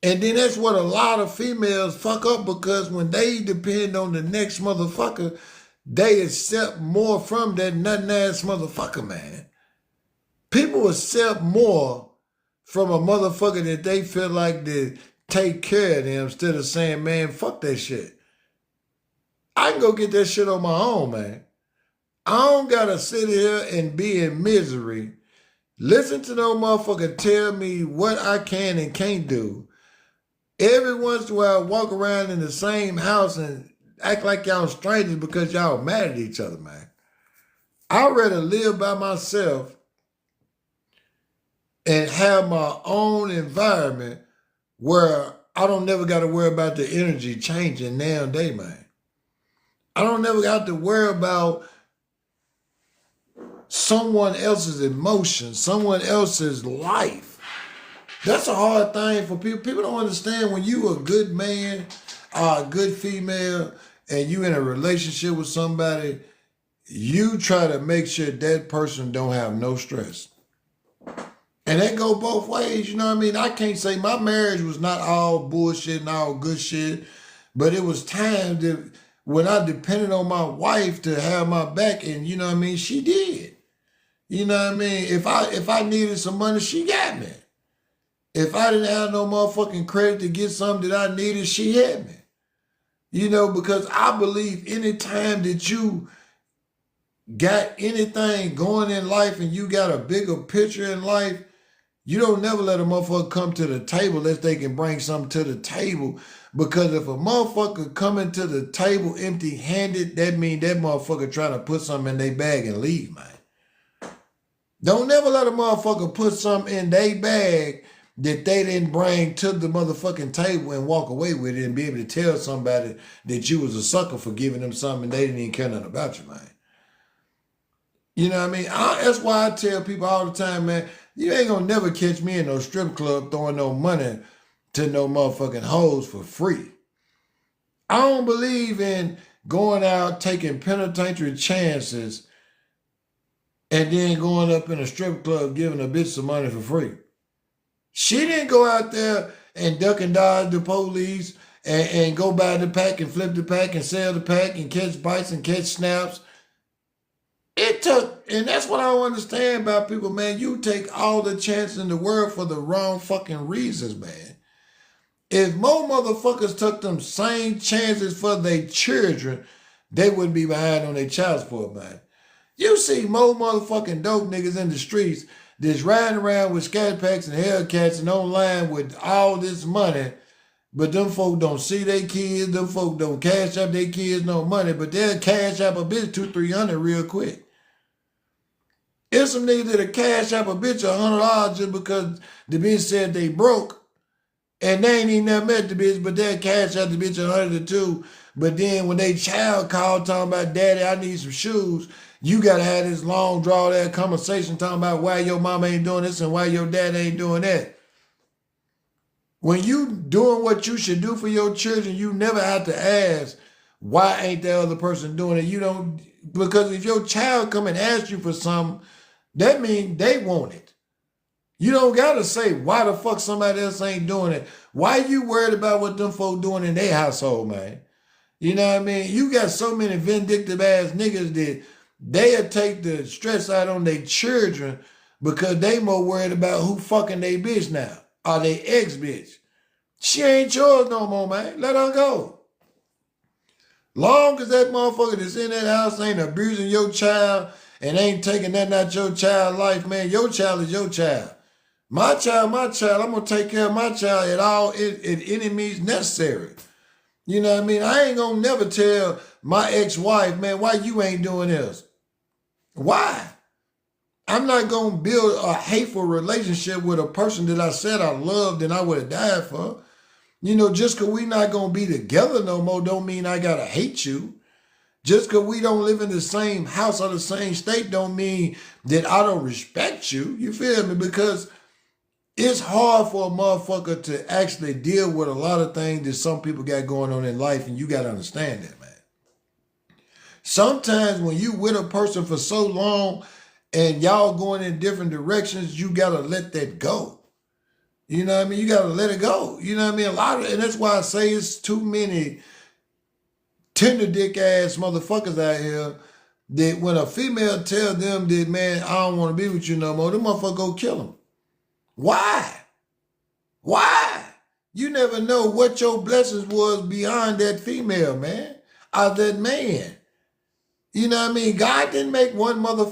And then that's what a lot of females fuck up because when they depend on the next motherfucker, they accept more from that nothing ass motherfucker, man. People accept more from a motherfucker that they feel like they take care of them instead of saying, man, fuck that shit. I can go get that shit on my own, man. I don't gotta sit here and be in misery. Listen to no motherfucker tell me what I can and can't do. Every once in a while, walk around in the same house and act like y'all strangers because y'all mad at each other, man. I'd rather live by myself and have my own environment where I don't never got to worry about the energy changing nowadays, man. I don't never got to worry about someone else's emotions, someone else's life. That's a hard thing for people. People don't understand when you a good man or a good female and you in a relationship with somebody, you try to make sure that person don't have no stress. And that go both ways, you know what I mean? I can't say my marriage was not all bullshit and all good shit, but it was times that when I depended on my wife to have my back, and you know what I mean, she did. You know what I mean? If I needed some money, she got me. If I didn't have no motherfucking credit to get something that I needed, she had me. You know, because I believe anytime that you got anything going in life and you got a bigger picture in life, you don't never let a motherfucker come to the table unless they can bring something to the table. Because if a motherfucker coming to the table empty-handed, that means that motherfucker trying to put something in their bag and leave, man. Don't never let a motherfucker put something in their bag that they didn't bring to the motherfucking table and walk away with it and be able to tell somebody that you was a sucker for giving them something and they didn't even care nothing about you, man. You know what I mean? That's why I tell people all the time, man, you ain't gonna never catch me in no strip club throwing no money to no motherfucking hoes for free. I don't believe in going out taking penitentiary chances and then going up in a strip club giving a bitch some money for free. She didn't go out there and duck and dodge the police and go buy the pack and flip the pack and sell the pack and catch bites and catch snaps. It took, and that's what I don't understand about people, man. You take all the chances in the world for the wrong fucking reasons, man. If more motherfuckers took them same chances for their children, they wouldn't be behind on their child support, man. You see more motherfucking dope niggas in the streets that's riding around with scat packs and Hellcats and online with all this money, but them folk don't see their kids, them folk don't cash up their kids no money, but they'll cash up a bitch 200-300 real quick. It's some niggas that'll cash up a bitch $100 just because the bitch said they broke, and they ain't even never met the bitch, but they'll cash out the bitch 100 or 2. But then when they child called talking about, daddy, I need some shoes, you gotta have this long draw that conversation talking about why your mama ain't doing this and why your dad ain't doing that. When you doing what you should do for your children, you never have to ask, why ain't the other person doing it? You don't, because if your child come and ask you for something, that means they want it. You don't gotta say why the fuck somebody else ain't doing it. Why you worried about what them folk doing in their household, man? You know what I mean? You got so many vindictive ass niggas that they'll take the stress out on their children because they more worried about who fucking they bitch now or they ex bitch. She ain't yours no more, man. Let her go. Long as that motherfucker that's in that house ain't abusing your child and ain't taking nothing out your child's life, man, your child is your child. My child, I'm going to take care of my child at any means necessary. You know what I mean? I ain't going to never tell my ex-wife, man, why you ain't doing this? Why? I'm not going to build a hateful relationship with a person that I said I loved and I would have died for. You know, just because we not going to be together no more don't mean I got to hate you. Just because we don't live in the same house or the same state don't mean that I don't respect you. You feel me? Because it's hard for a motherfucker to actually deal with a lot of things that some people got going on in life, and you got to understand that, man. Sometimes when you with a person for so long and y'all going in different directions, you got to let that go. You know what I mean? You gotta let it go. You know what I mean? And that's why I say it's too many tender dick ass motherfuckers out here that when a female tell them that, man, I don't want to be with you no more, them motherfucker go kill them. Why? Why? You never know what your blessings was behind that female, man, or that man. You know what I mean? God didn't make one motherfucker